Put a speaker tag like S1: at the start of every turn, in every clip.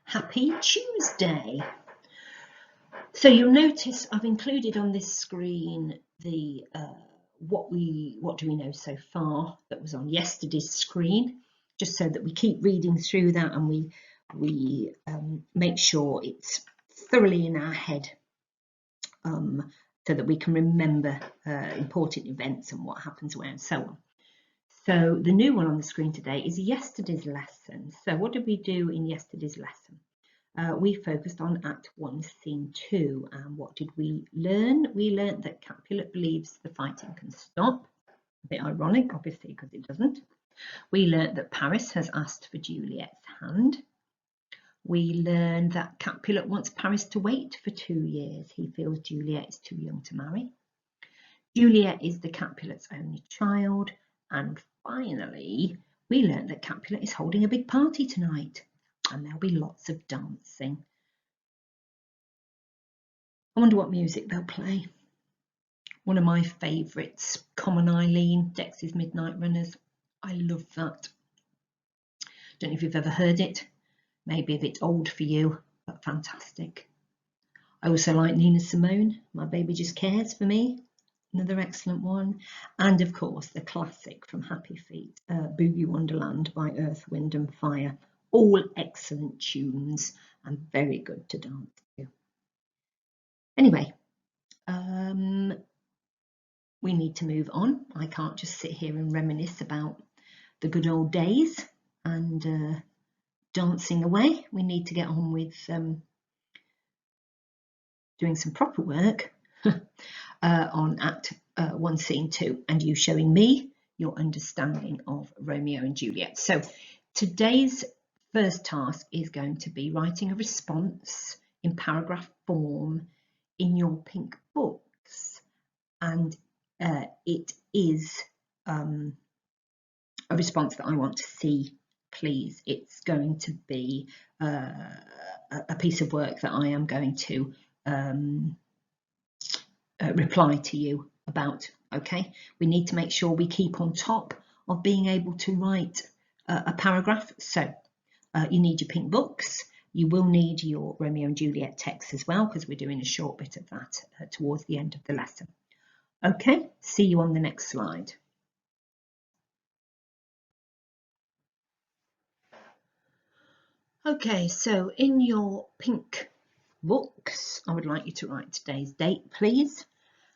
S1: Happy Tuesday. So you'll notice I've included on this screen the what do we know so far that was on yesterday's screen, just so that we keep reading through that and we make sure it's thoroughly in our head, so that we can remember important events and what happens where and so on. So the new one on the screen today is yesterday's lesson. So what did we do in yesterday's lesson? We focused on Act 1, Scene 2. And what did we learn? We learned that Capulet believes the fighting can stop. A bit ironic, obviously, because it doesn't. We learned that Paris has asked for Juliet's hand. We learned that Capulet wants Paris to wait for 2 years. He feels Juliet is too young to marry. Juliet is the Capulet's only child. And finally, we learned that Capulet is holding a big party tonight, and there'll be lots of dancing. I wonder what music they'll play. One of my favourites, Common Eileen, Dexys Midnight Runners. I love that. Don't know if you've ever heard it. Maybe a bit old for you, but fantastic. I also like Nina Simone, My Baby Just Cares for Me. Another excellent one. And of course, the classic from Happy Feet, Boogie Wonderland by Earth, Wind and Fire. All excellent tunes and very good to dance to. Anyway, we need to move on. I can't just sit here and reminisce about the good old days and dancing away. We need to get on with doing some proper work on Act 1, Scene 2, and you showing me your understanding of Romeo and Juliet. So today's first task is going to be writing a response in paragraph form in your pink books, and it is a response that I want to see, please. It's going to be a piece of work that I am going to reply to you about. Okay, we need to make sure we keep on top of being able to write a paragraph. So you need your pink books. You will need your Romeo and Juliet text as well, because we're doing a short bit of that towards the end of the lesson. Okay, see you on the next slide. Okay, so in your pink books, I would like you to write today's date, please,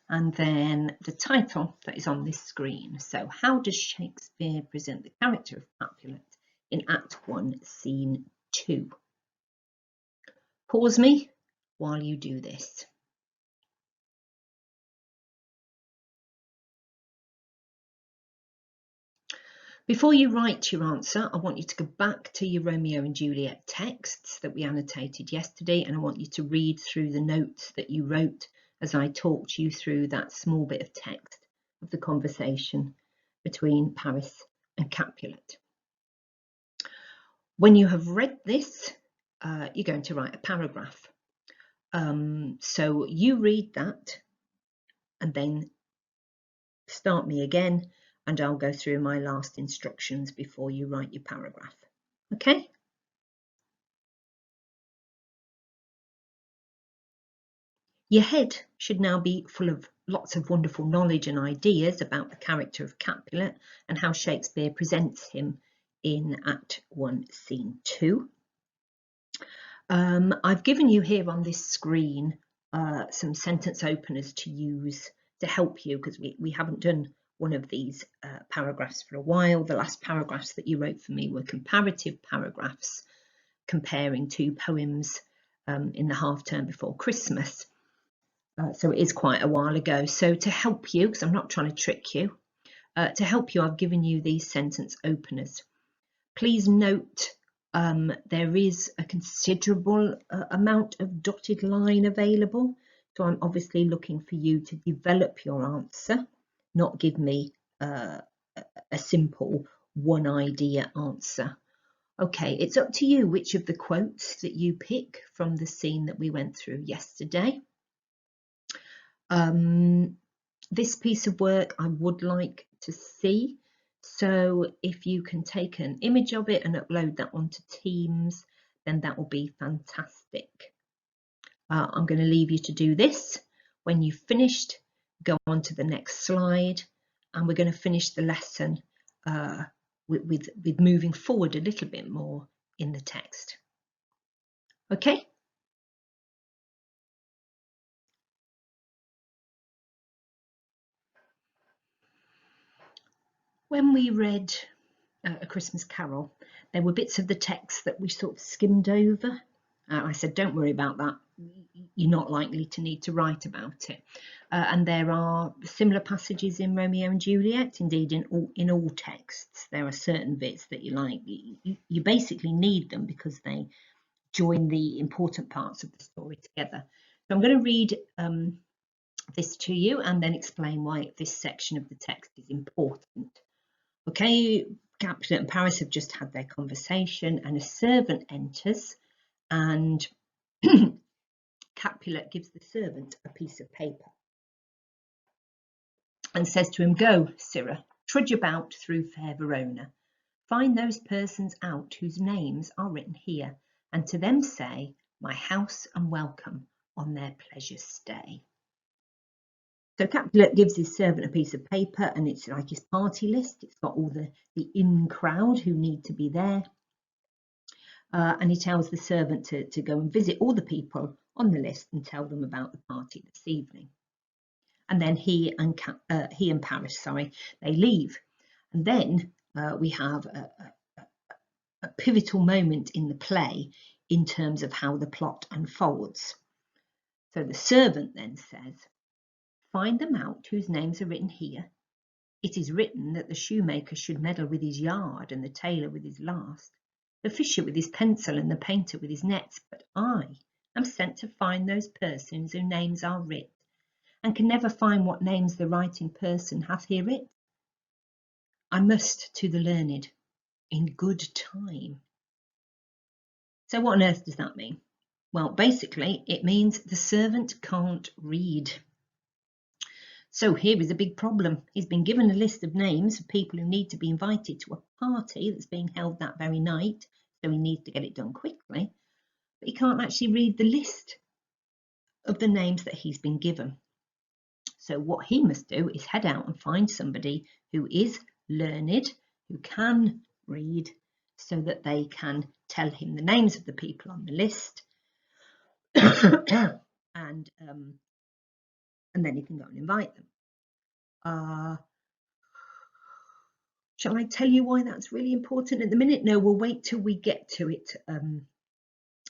S1: and then the title that is on this screen. So, how does Shakespeare present the character of Capulet in Act 1, Scene 2? Pause me while you do this. Before you write your answer, I want you to go back to your Romeo and Juliet texts that we annotated yesterday, and I want you to read through the notes that you wrote as I talked you through that small bit of text of the conversation between Paris and Capulet. When you have read this, you're going to write a paragraph. So you read that and then start me again, and I'll go through my last instructions before you write your paragraph. Okay? Your head should now be full of lots of wonderful knowledge and ideas about the character of Capulet and how Shakespeare presents him in Act 1, Scene 2. I've given you here on this screen some sentence openers to use to help you, because we haven't done one of these paragraphs for a while. The last paragraphs that you wrote for me were comparative paragraphs comparing two poems in the half term before Christmas. So it is quite a while ago. So to help you, because I'm not trying to trick you, to help you, I've given you these sentence openers. Please note there is a considerable amount of dotted line available. So I'm obviously looking for you to develop your answer, not give me a simple one idea answer. Okay, it's up to you which of the quotes that you pick from the scene that we went through yesterday. This piece of work I would like to see. So if you can take an image of it and upload that onto Teams, then that will be fantastic. I'm going to leave you to do this. When you've finished, go on to the next slide, and we're going to finish the lesson with moving forward a little bit more in the text. Okay? When we read A Christmas Carol, there were bits of the text that we sort of skimmed over. I said, don't worry about that. You're not likely to need to write about it. And there are similar passages in Romeo and Juliet. Indeed, in all texts, there are certain bits that you basically need them because they join the important parts of the story together. So I'm going to read this to you and then explain why this section of the text is important. Okay, Capulet and Paris have just had their conversation, and a servant enters, and Capulet gives the servant a piece of paper and says to him, "Go, Sirrah, trudge about through fair Verona. Find those persons out whose names are written here, and to them say, my house and welcome on their pleasure stay." So Capulet gives his servant a piece of paper, and it's like his party list. It's got all the in crowd who need to be there. And he tells the servant to go and visit all the people on the list and tell them about the party this evening. And then he and Paris, they leave. And then we have a pivotal moment in the play in terms of how the plot unfolds. So the servant then says, "Find them out whose names are written here. It is written that the shoemaker should meddle with his yard and the tailor with his last, the fisher with his pencil and the painter with his nets. But I am sent to find those persons whose names are writ, and can never find what names the writing person hath here writ. I must to the learned in good time." So what on earth does that mean? Well, basically it means the servant can't read. So here is a big problem. He's been given a list of names of people who need to be invited to a party that's being held that very night, so he needs to get it done quickly, but he can't actually read the list of the names that he's been given. So what he must do is head out and find somebody who is learned, who can read, so that they can tell him the names of the people on the list, and then he can go and invite them. Shall I tell you why that's really important at the minute? No, we'll wait till we get to it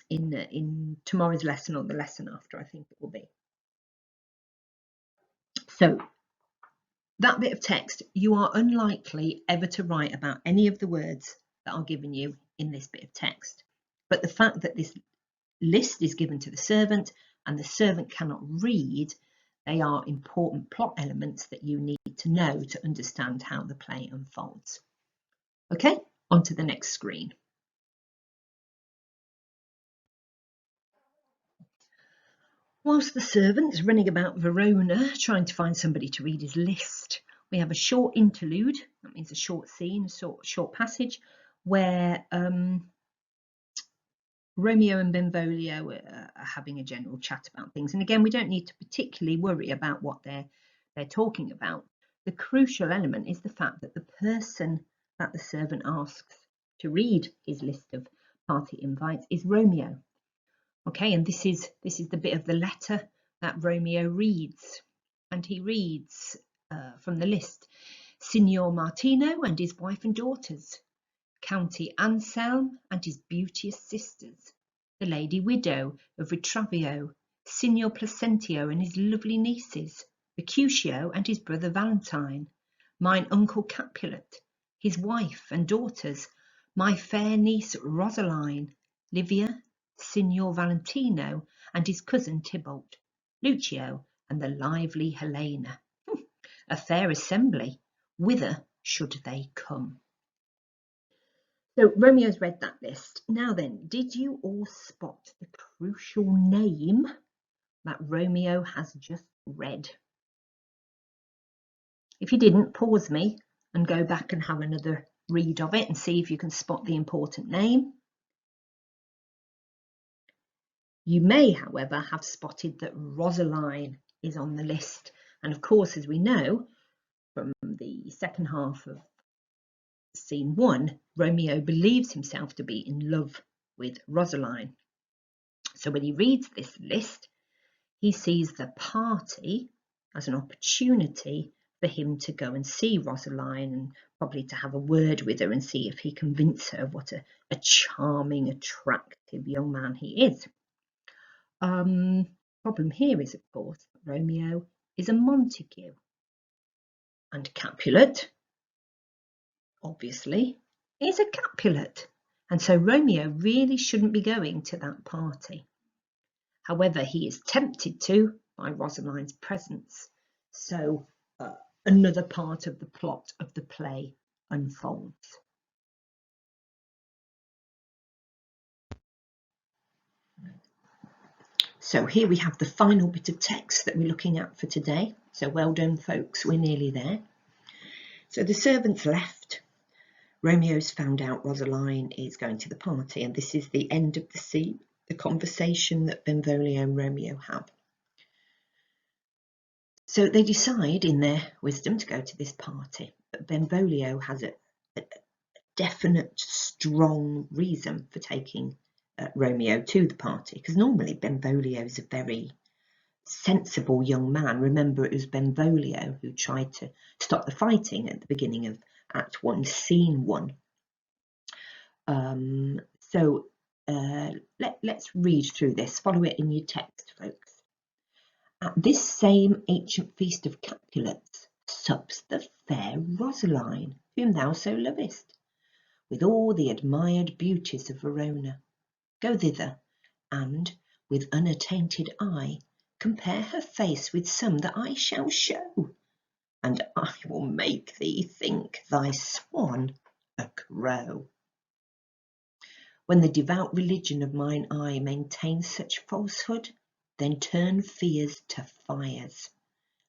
S1: in tomorrow's lesson, or the lesson after, I think it will be. So that bit of text, you are unlikely ever to write about any of the words that are given you in this bit of text. But the fact that this list is given to the servant and the servant cannot read, they are important plot elements that you need to know to understand how the play unfolds. Okay, on to the next screen. Whilst the servant is running about Verona trying to find somebody to read his list, we have a short interlude, that means a short scene, a short passage, where Romeo and Benvolio are having a general chat about things. And again, we don't need to particularly worry about what they're talking about. The crucial element is the fact that the person that the servant asks to read his list of party invites is Romeo. Okay, and this is the bit of the letter that Romeo reads, and he reads from the list: Signor Martino and his wife and daughters, County Anselm and his beauteous sisters, the lady widow of Ritravio, Signor Placentio and his lovely nieces, Mercutio and his brother Valentine, mine uncle Capulet, his wife and daughters, my fair niece Rosaline, Livia, Signor Valentino and his cousin Tybalt, Lucio and the lively Helena. A fair assembly, whither should they come? So Romeo's read that list. Now then, did you all spot the crucial name that Romeo has just read? If you didn't, pause me and go back and have another read of it and see if you can spot the important name. You may, however, have spotted that Rosaline is on the list. And of course, as we know from the second half of scene 1, Romeo believes himself to be in love with Rosaline. So when he reads this list, he sees the party as an opportunity for him to go and see Rosaline and probably to have a word with her and see if he convinces her what a charming, attractive young man he is. Problem here is, of course, that Romeo is a Montague, and Capulet, obviously, is a Capulet, and so Romeo really shouldn't be going to that party. However, he is tempted to by Rosaline's presence, so another part of the plot of the play unfolds. So here we have the final bit of text that we're looking at for today. So well done, folks, we're nearly there. So the servants left. Romeo's found out Rosaline is going to the party, and this is the end of the scene, the conversation that Benvolio and Romeo have. So they decide in their wisdom to go to this party, but Benvolio has a definite, strong reason for taking Romeo to the party, because normally Benvolio is a very sensible young man. Remember, it was Benvolio who tried to stop the fighting at the beginning of Act 1, Scene 1. Let's read through this. Follow it in your text, folks. At this same ancient feast of Capulets sups the fair Rosaline, whom thou so lovest, with all the admired beauties of Verona. Go thither, and, with unattainted eye, compare her face with some that I shall show, and I will make thee think thy swan a crow. When the devout religion of mine eye maintains such falsehood, then turn fears to fires,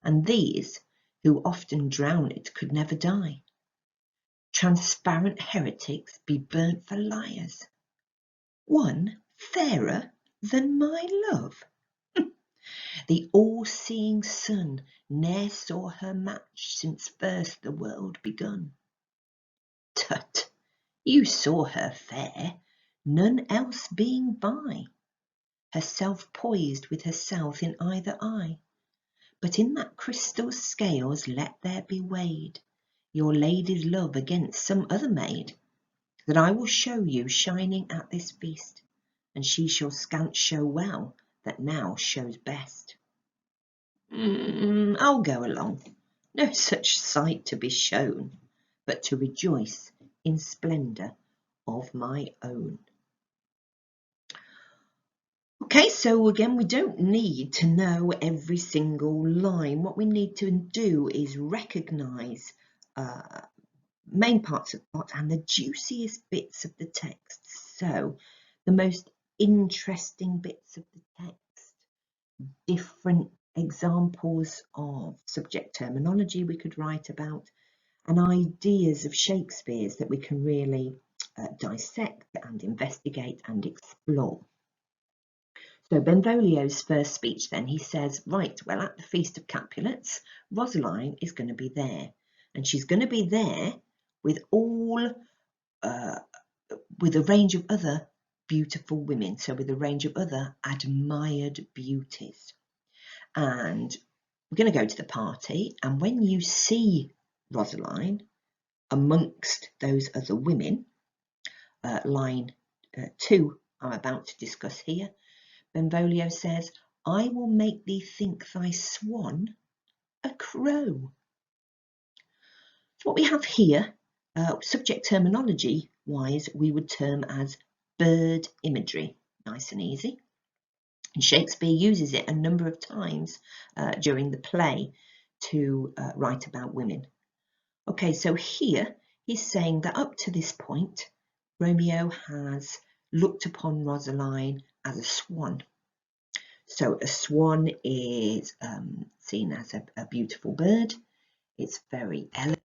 S1: and these, who often drown it, could never die. Transparent heretics be burnt for liars. One fairer than my love? The all-seeing sun ne'er saw her match since first the world begun. Tut, you saw her fair, none else being by, herself poised with herself in either eye. But in that crystal scales let there be weighed your lady's love against some other maid, that I will show you shining at this feast, and she shall scant show well that now shows best. I'll go along, no such sight to be shown, but to rejoice in splendour of my own. Okay, so again, we don't need to know every single line. What we need to do is recognise main parts of the plot and the juiciest bits of the text. So the most interesting bits of the text, different examples of subject terminology we could write about, and ideas of Shakespeare's that we can really dissect and investigate and explore. So Benvolio's first speech then, he says, right, well, at the Feast of Capulets, Rosaline is going to be there, and she's going to be there with with a range of other beautiful women, so with a range of other admired beauties. And we're going to go to the party, and when you see Rosaline amongst those other women, line 2 I'm about to discuss here, Benvolio says, I will make thee think thy swan a crow. So what we have here, subject terminology wise, we would term as bird imagery. Nice and easy. And Shakespeare uses it a number of times during the play to write about women. Okay, so here he's saying that up to this point, Romeo has looked upon Rosaline as a swan. So a swan is seen as a beautiful bird. It's very elegant,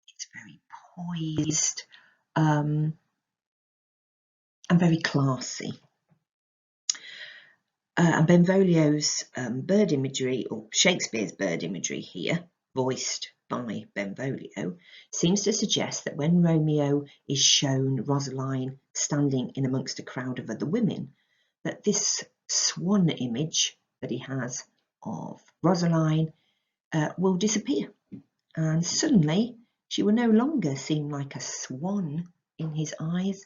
S1: it's very poised, and very classy. And Benvolio's bird imagery, or Shakespeare's bird imagery here, voiced by Benvolio, seems to suggest that when Romeo is shown Rosaline standing in amongst a crowd of other women, that this swan image that he has of Rosaline will disappear, and suddenly she will no longer seem like a swan in his eyes,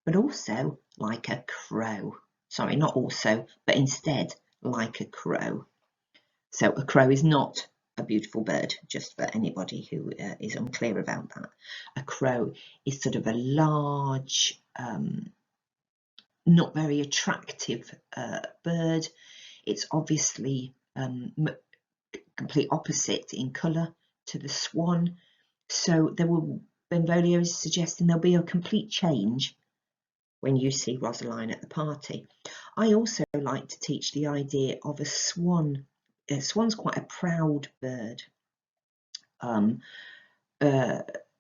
S1: but also like a crow. Sorry, not also, but instead like a crow. So a crow is not a beautiful bird, just for anybody who is unclear about that. A crow is sort of a large, not very attractive bird. It's obviously complete opposite in colour to the swan. So Benvolio is suggesting there'll be a complete change when you see Rosaline at the party. I also like to teach the idea of a swan. A swan's quite a proud bird,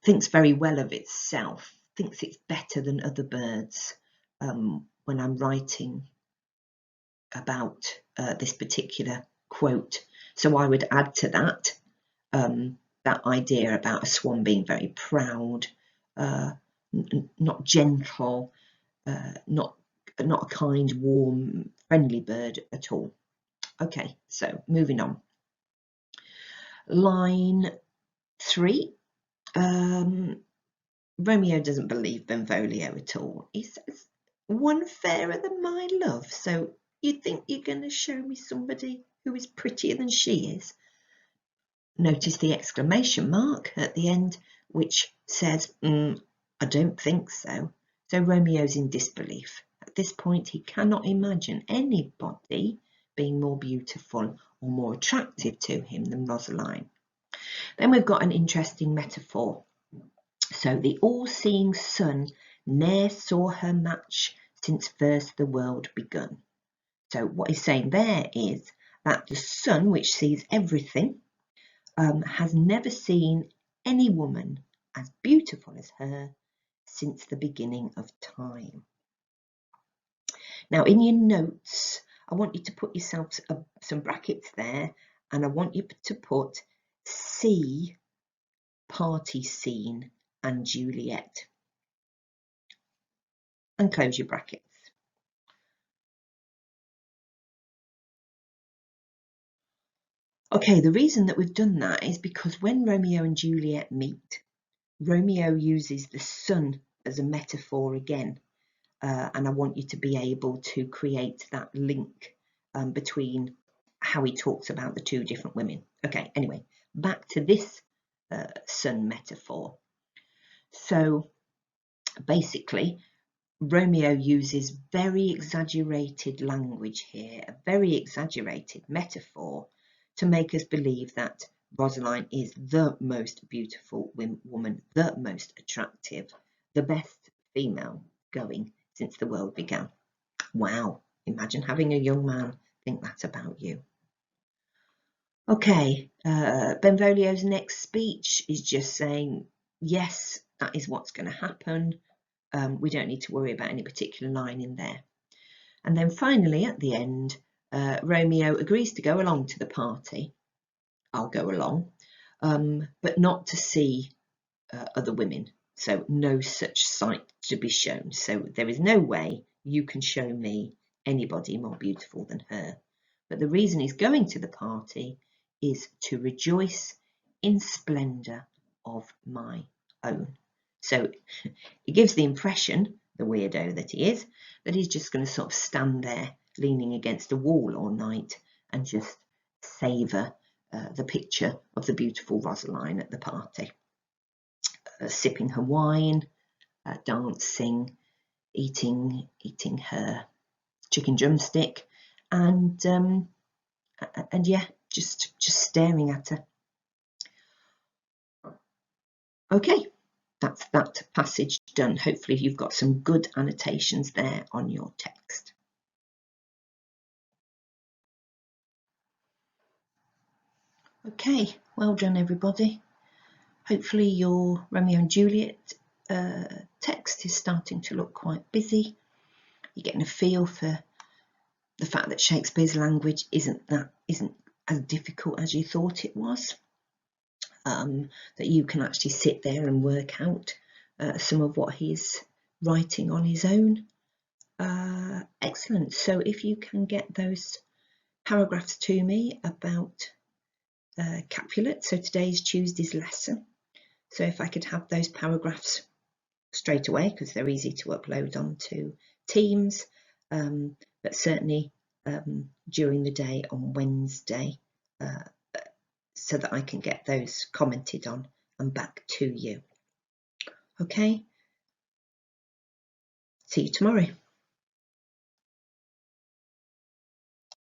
S1: thinks very well of itself, thinks it's better than other birds. When I'm writing about this particular quote, so I would add to that that idea about a swan being very proud, not gentle, not a kind, warm, friendly bird at all. Okay, so moving on. Line 3. Romeo doesn't believe Benvolio at all. He says, "One fairer than my love, so you think you're going to show me somebody who is prettier than she is?" Notice the exclamation mark at the end, which says, I don't think so. So Romeo's in disbelief. At this point, he cannot imagine anybody being more beautiful or more attractive to him than Rosaline. Then we've got an interesting metaphor. So the all-seeing sun ne'er saw her match since first the world begun. So what he's saying there is that the sun, which sees everything, has never seen any woman as beautiful as her since the beginning of time. Now in your notes, I want you to put yourself some brackets there, and I want you to put C, party scene and Juliet, and close your brackets. Okay, the reason that we've done that is because when Romeo and Juliet meet, Romeo uses the sun as a metaphor again, and I want you to be able to create that link between how he talks about the two different women. Okay, anyway, back to this sun metaphor. So basically, Romeo uses very exaggerated language here, a very exaggerated metaphor, to make us believe that Rosaline is the most beautiful woman, the most attractive, the best female going since the world began. Wow, imagine having a young man think that about you. Okay, Benvolio's next speech is just saying, yes, that is what's going to happen. We don't need to worry about any particular line in there. And then finally, at the end, Romeo agrees to go along to the party. I'll go along, but not to see other women. So no such sight to be shown. So there is no way you can show me anybody more beautiful than her. But the reason he's going to the party is to rejoice in splendour of my own. So he gives the impression, the weirdo that he is, that he's just going to sort of stand there leaning against a wall all night and just savour the picture of the beautiful Rosaline at the party, sipping her wine, dancing, eating her chicken drumstick, and yeah, just staring at her. Okay, that's that passage done. Hopefully you've got some good annotations there on your text. Okay, well done everybody. Hopefully your Romeo and Juliet text is starting to look quite busy. You're getting a feel for the fact that Shakespeare's language isn't as difficult as you thought it was, that you can actually sit there and work out some of what he's writing on his own. Excellent. So if you can get those paragraphs to me about Capulet, so today's Tuesday's lesson, so if I could have those paragraphs straight away, because they're easy to upload onto Teams, but certainly during the day on Wednesday, so that I can get those commented on and back to you. Okay, see you tomorrow.